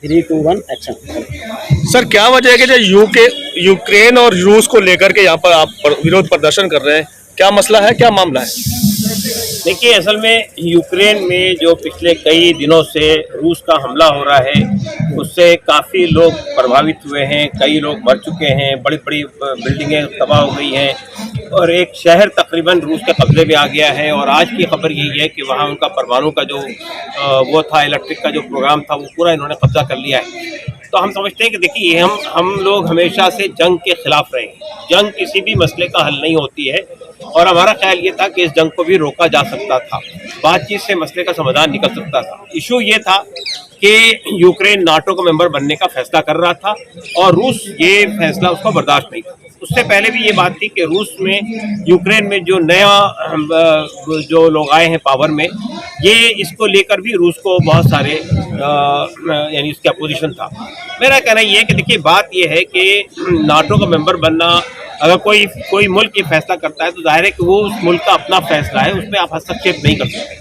3, 2, 1 action. Sir क्या वजह है कि जो यूक्रेन और रूस को लेकर के यहाँ पर आप विरोध प्रदर्शन कर रहे हैं, क्या मसला है, क्या मामला है? देखिए, असल में यूक्रेन में जो पिछले कई दिनों से रूस का हमला हो रहा है उससे काफ़ी लोग प्रभावित हुए हैं, कई लोग मर चुके हैं, बड़ी बड़ी बिल्डिंगें तबाह हो गई हैं और एक शहर तकरीबन रूस के कब्जे में आ गया है। और आज की खबर यही है कि वहाँ उनका परमाणु का जो वो था, इलेक्ट्रिक का जो प्रोग्राम था, वो पूरा इन्होंने कब्जा कर लिया है। तो हम समझते हैं कि देखिए, हम लोग हमेशा से जंग के खिलाफ रहे हैं। जंग किसी भी मसले का हल नहीं होती है और हमारा ख्याल ये था कि इस जंग को भी रोका जा सकता था, बातचीत से मसले का समाधान निकल सकता था। इशू ये था कि यूक्रेन नाटो का मेंबर बनने का फैसला कर रहा था और रूस ये फैसला उसका बर्दाश्त नहीं था। उससे पहले भी ये बात थी कि रूस में, यूक्रेन में जो नया जो लोग आए हैं पावर में, ये इसको लेकर भी रूस को बहुत सारे यानी इसकी अपोजिशन था। मेरा कहना ये है कि देखिए, बात ये है कि नाटो का मेंबर बनना, अगर कोई मुल्क ये फैसला करता है तो जाहिर है कि वो उस मुल्क का अपना फैसला है, उसमें आप हस्तक्षेप नहीं कर सकते।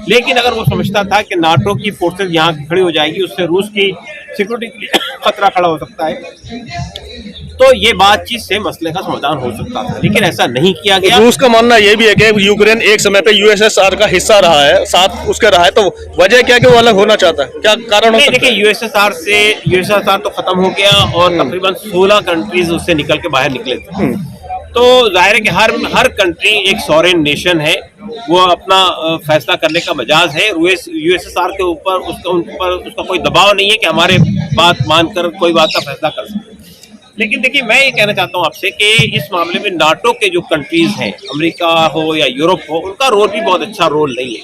लेकिन अगर वो समझता था कि नाटो की फोर्सेज यहाँ खड़ी हो जाएगी, उससे रूस की सिक्योरिटी के लिए खतरा खड़ा हो सकता है, तो ये बातचीत से मसले का समाधान हो सकता था, लेकिन ऐसा नहीं किया गया। रूस का मानना ये भी है कि यूक्रेन एक समय पे यूएसएसआर का हिस्सा रहा है, साथ उसका रहा है, तो वजह क्या कि वो अलग होना चाहता है, क्या कारण हो सकता है? देखिए, यूएसएसआर तो खत्म हो गया और तकरीबन 16 कंट्रीज उससे निकल के बाहर निकले थे। तो जाहिर है कि हर कंट्री एक सॉवरेन नेशन है, वो अपना फैसला करने का मजाज है। यूएसएसआर के ऊपर उसका कोई दबाव नहीं है कि हमारे बात मानकर कोई बात का फैसला कर सके। लेकिन देखिए, मैं ये कहना चाहता हूँ आपसे कि इस मामले में नाटो के जो कंट्रीज हैं, अमेरिका हो या यूरोप हो, उनका रोल भी बहुत अच्छा रोल नहीं है।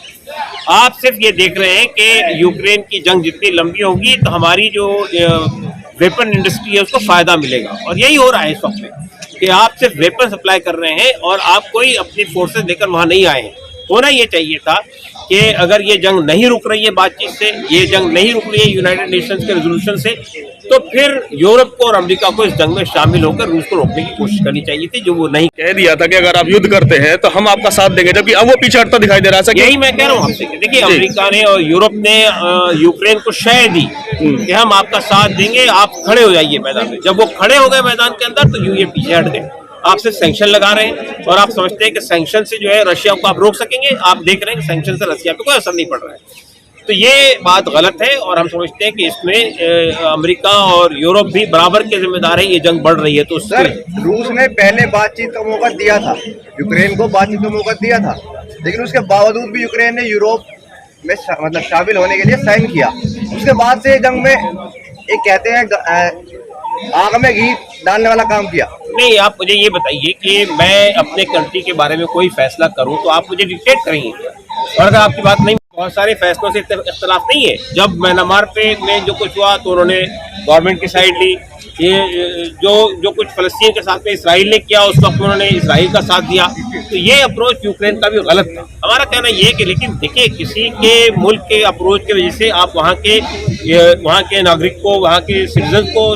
आप सिर्फ ये देख रहे हैं कि यूक्रेन की जंग जितनी लंबी होगी तो हमारी जो वेपन इंडस्ट्री है उसको फायदा मिलेगा, और यही हो रहा है इस वक्त में कि आप सिर्फ वेपन सप्लाई कर रहे हैं और आप कोई अपनी फोर्सेस लेकर वहाँ नहीं आए हैं। होना ये चाहिए था कि अगर ये जंग नहीं रुक रही है बातचीत से, ये जंग नहीं रुक रही है यूनाइटेड नेशंस के रेजोल्यूशन से, तो फिर यूरोप को और अमेरिका को इस जंग में शामिल होकर रूस को रोकने की कोशिश करनी चाहिए थी, जो वो नहीं। कह दिया था कि अगर आप युद्ध करते हैं तो हम आपका साथ देंगे, जबकि अब वो पीछे हटता दिखाई दे रहा है। यही मैं कह रहा हूँ आपसे कि देखिए, अमेरिका ने और यूरोप ने यूक्रेन को शय दी कि हम आपका साथ देंगे, आप खड़े हो जाइए मैदान में। जब वो खड़े हो गए मैदान के अंदर तो ये पीछे हट गए। आप सिर्फ सैंक्शन लगा रहे हैं और आप समझते हैं कि सैंक्शन से जो है रशिया को आप रोक सकेंगे। आप देख रहे हैं कि सैंक्शन से रशिया पे कोई असर नहीं पड़ रहा है। तो ये बात गलत है और हम समझते हैं कि इसमें अमेरिका और यूरोप भी बराबर के जिम्मेदार है। ये जंग बढ़ रही है तो सर, रूस ने पहले बातचीत का मौका दिया था, यूक्रेन को बातचीत का मौका दिया था, लेकिन उसके बावजूद भी यूक्रेन ने यूरोप में मतलब शामिल होने के लिए साइन किया। उसके बाद से जंग में एक कहते हैं आग में घी डालने वाला काम किया। नहीं, आप मुझे ये बताइए कि मैं अपने कंट्री के बारे में कोई फैसला करूं तो आप मुझे डिक्टेट करेंगे, और अगर आपकी बात नहीं, बहुत सारे फैसलों से इख्तलाफ नहीं है। जब म्यांमार पे में जो कुछ हुआ तो उन्होंने गवर्नमेंट की साइड ली। ये जो कुछ फलस्तीन के साथ में इसराइल ने किया, उस वक्त उन्होंने इसराइल का साथ दिया। तो ये अप्रोच यूक्रेन का भी गलत था। हमारा कहना ये है कि लेकिन देखिए, किसी के मुल्क के अप्रोच की वजह से आप वहाँ के नागरिक को, वहाँ के सिटीजन को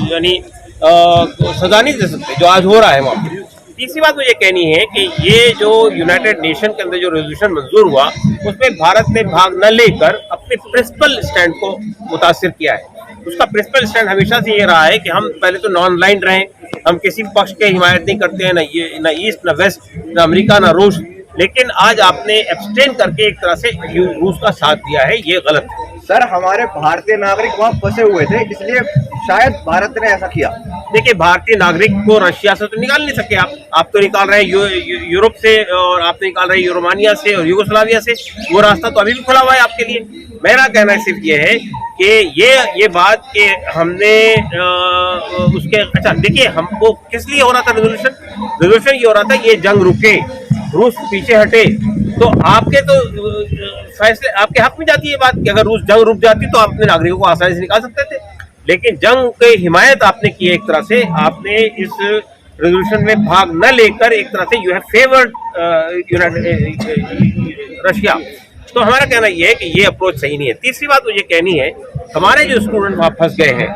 यानी सजा नहीं दे सकते, जो आज हो रहा है वहाँ पे। तीसरी बात मुझे कहनी है कि ये जो यूनाइटेड नेशन के अंदर जो रेजोल्यूशन मंजूर हुआ, उसमें भारत ने भाग न लेकर अपने प्रिंसिपल स्टैंड को मुतासिर किया है। उसका प्रिंसिपल स्टैंड हमेशा से ये रहा है कि हम पहले तो नॉन अलाइंड रहें, हम किसी पक्ष के हिमायत नहीं करते हैं, न ईस्ट न वेस्ट, न अमेरिका न रूस। लेकिन आज आपने एब्सटेन करके एक तरह से रूस का साथ दिया है, ये गलत है। सर, हमारे भारतीय नागरिक वहाँ फंसे हुए थे, इसलिए शायद भारत ने ऐसा किया। देखिए, भारतीय नागरिक को रशिया से तो निकाल नहीं सके आप तो निकाल रहे हैं यूरोप से, और आप तो निकाल रहे हैं रोमानिया से और यूगोस्लाविया से। वो रास्ता तो अभी भी खुला हुआ है आपके लिए। मेरा कहना सिर्फ ये है कि ये बात कि हमने उसके अच्छा देखिए, हमको किस लिए हो रहा था रेजोल्यूशन ये हो रहा था, ये जंग रुके, रूस पीछे हटे, तो आपके तो फैसले आपके हक में जाती है बात कि अगर रूस जंग रुक जाती तो आप अपने नागरिकों को आसानी से निकाल सकते थे। लेकिन जंग की हिमायत आपने की, एक तरह से आपने इस रेजोल्यूशन में भाग न लेकर एक तरह से यू हैव फेवर्ड रशिया। तो हमारा कहना यह है कि ये अप्रोच सही नहीं है। तीसरी बात मुझे कहनी है, हमारे जो स्टूडेंट वहाँ फंस गए हैं,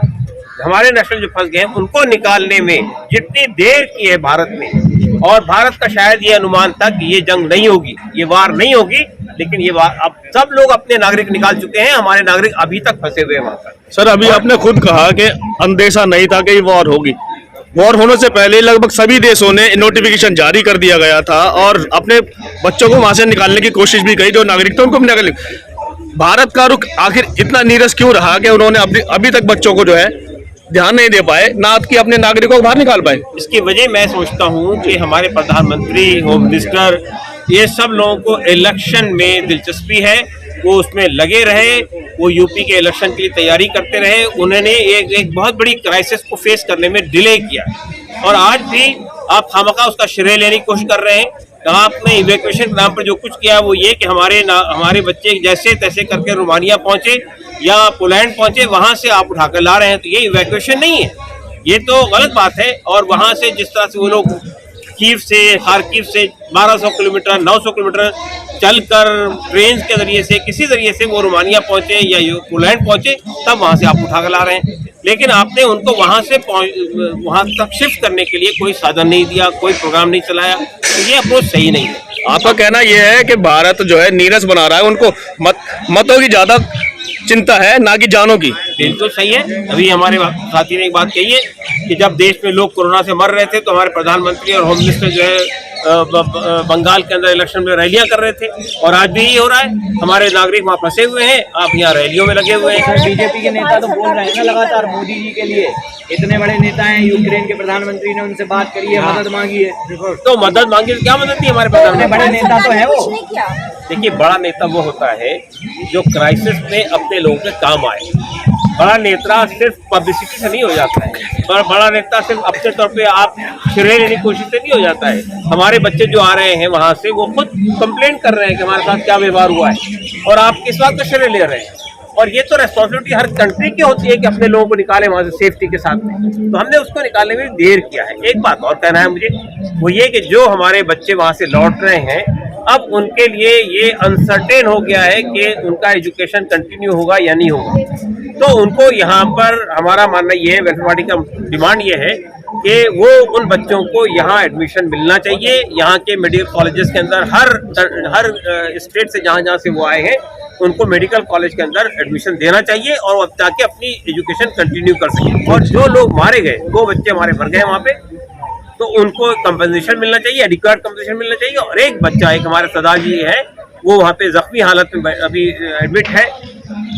हमारे नेशनल जो फंस गए हैं, उनको निकालने में जितनी देर की है भारत में, और भारत का शायद ये अनुमान था कि ये जंग नहीं होगी, ये वार नहीं होगी, लेकिन ये बात अब सब लोग अपने नागरिक निकाल चुके हैं, हमारे नागरिक अभी तक फंसे हुए हैं वहां पर। सर अभी आपने खुद कहा कि अंदेशा नहीं था कि वॉर होगी। वॉर होने से पहले लगभग सभी देशों ने नोटिफिकेशन जारी कर दिया गया था और अपने बच्चों को वहां से निकालने की कोशिश भी की, जो नागरिक थे उनको भी निकाल। भारत का रुख आखिर इतना नीरस क्यों रहा कि उन्होंने अभी तक बच्चों को जो है ध्यान नहीं दे पाए, ना कि अपने नागरिकों को बाहर निकाल पाए? इसकी वजह मैं सोचता हूँ कि हमारे प्रधानमंत्री, होम मिनिस्टर, ये सब लोगों को इलेक्शन में दिलचस्पी है, वो उसमें लगे रहे, वो यूपी के इलेक्शन के लिए तैयारी करते रहे। उन्होंने एक बहुत बड़ी क्राइसिस को फेस करने में डिले किया और आज भी आप खामखा उसका श्रेय लेने की कोशिश कर रहे हैं। आपने इवैक्यूएशन के नाम पर जो कुछ किया वो ये कि हमारे बच्चे जैसे तैसे करके रोमानिया पहुंचे या पोलैंड पहुंचे, वहां से आप उठाकर ला रहे हैं, तो ये इवैक्यूएशन नहीं है, ये तो गलत बात है। और वहां से जिस तरह से वो लोग कीव से, खार्किव से 1200 किलोमीटर 900 किलोमीटर चलकर ट्रेन के जरिए से किसी जरिए से वो रोमानिया पहुंचे या पोलैंड पहुंचे, तब वहां से आप उठा कर ला रहे हैं। लेकिन आपने उनको वहां तक शिफ्ट करने के लिए कोई साधन नहीं दिया, कोई प्रोग्राम नहीं चलाया, तो ये अप्रोच सही नहीं है। आपका कहना यह है कि भारत जो है नीरस बना रहा है, उनको मतों की ज्यादा चिंता है ना कि जानों की। बिल्कुल सही है। अभी हमारे साथी ने एक बात कही है कि जब देश में लोग कोरोना से मर रहे थे तो हमारे प्रधानमंत्री और होम मिनिस्टर जो है बंगाल के अंदर इलेक्शन में रैलियां कर रहे थे, और आज भी यही हो रहा है। हमारे नागरिक वहाँ फंसे हुए हैं, आप यहाँ रैलियों में लगे हुए हैं। बीजेपी के नेता तो बोल रहे हैं ना लगातार मोदी जी के लिए, इतने बड़े नेता हैं, यूक्रेन के प्रधानमंत्री ने उनसे बात करी है, मदद मांगी है। तो मदद मांगी तो क्या मदद दी हमारे प्रधानमंत्री? बड़े नेता तो है वो। देखिए, बड़ा नेता वो होता है जो क्राइसिस में अपने लोगों के काम आए। बड़ा नेता सिर्फ पब्लिसिटी से नहीं हो जाता है, बड़ा नेता सिर्फ अपने तौर पे आप श्रेय लेने की कोशिश से नहीं हो जाता है। हमारे बच्चे जो आ रहे हैं वहां से, वो खुद कंप्लेंट कर रहे हैं कि हमारे साथ क्या व्यवहार हुआ है, और आप किस बात का श्रेय ले रहे हैं? और ये तो रेस्पॉन्सिबिलिटी हर कंट्री की होती है कि अपने लोगों को निकाले वहां से सेफ्टी के साथ में, तो हमने उसको निकालने में देर किया है। एक बात और कहना है मुझे, वो ये कि जो हमारे बच्चे वहां से लौट रहे हैं, अब उनके लिए ये अनसर्टेन हो गया है कि उनका एजुकेशन कंटिन्यू होगा या नहीं होगा। तो उनको यहाँ पर हमारा मानना ये है, वेलफेयर पार्टी का डिमांड ये है कि वो उन बच्चों को यहाँ एडमिशन मिलना चाहिए। यहाँ के मेडिकल कॉलेजेस के अंदर हर स्टेट से जहाँ से वो आए हैं, उनको मेडिकल कॉलेज के अंदर एडमिशन देना चाहिए और ताकि अपनी एजुकेशन कंटिन्यू कर सकें। और जो लोग मारे गए, 2 बच्चे हमारे मर गए वहाँ पे, तो उनको कंपनसेशन मिलना चाहिए, एडिक्वेट कंपनसेशन मिलना चाहिए। और एक बच्चा, एक हमारे सरदार जी है, वो वहाँ पे जख्मी हालत में अभी एडमिट है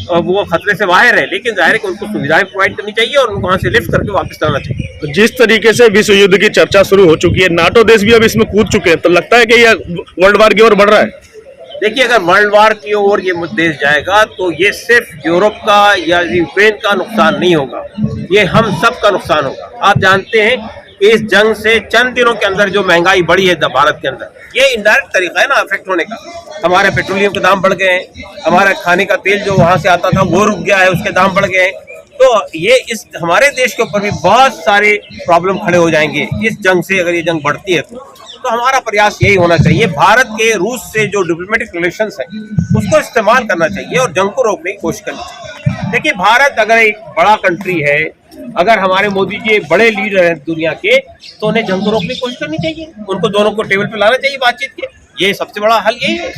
और वो खतरे से बाहर है, लेकिन जाहिर है कि उनको सुविधाएं प्रोवाइड करनी चाहिए और उनको वहाँ से लिफ्ट करके वापस लाना चाहिए। तो जिस तरीके से विश्व युद्ध की चर्चा शुरू हो चुकी है, नाटो देश भी अब इसमें कूद चुके हैं, तो लगता है कि यह वर्ल्ड वार की ओर बढ़ रहा है? देखिए, अगर वर्ल्ड वार की ओर ये देश जाएगा तो ये सिर्फ यूरोप का या यूक्रेन का नुकसान नहीं होगा, ये हम सब का नुकसान होगा। आप जानते हैं कि इस जंग से चंद दिनों के अंदर जो महंगाई बढ़ी है भारत के अंदर, ये इनडायरेक्ट तरीका है ना अफेक्ट होने का। हमारे पेट्रोलियम के दाम बढ़ गए हैं, हमारा खाने का तेल जो वहां से आता था वो रुक गया है, उसके दाम बढ़ गए हैं। तो ये इस हमारे देश के ऊपर भी बहुत सारे प्रॉब्लम खड़े हो जाएंगे इस जंग से, अगर ये जंग बढ़ती है तो हमारा प्रयास यही होना चाहिए, भारत के रूस से जो डिप्लोमेटिक रिलेशंस है उसको इस्तेमाल करना चाहिए और जंग को रोकने की कोशिश करनी चाहिए। देखिए, भारत अगर एक बड़ा कंट्री है, अगर हमारे मोदी जी एक बड़े लीडर हैं दुनिया के, तो उन्हें जंग को रोकने की कोशिश करनी चाहिए, उनको दोनों को टेबल पे लाना चाहिए बातचीत के। ये सबसे बड़ा हल यही है।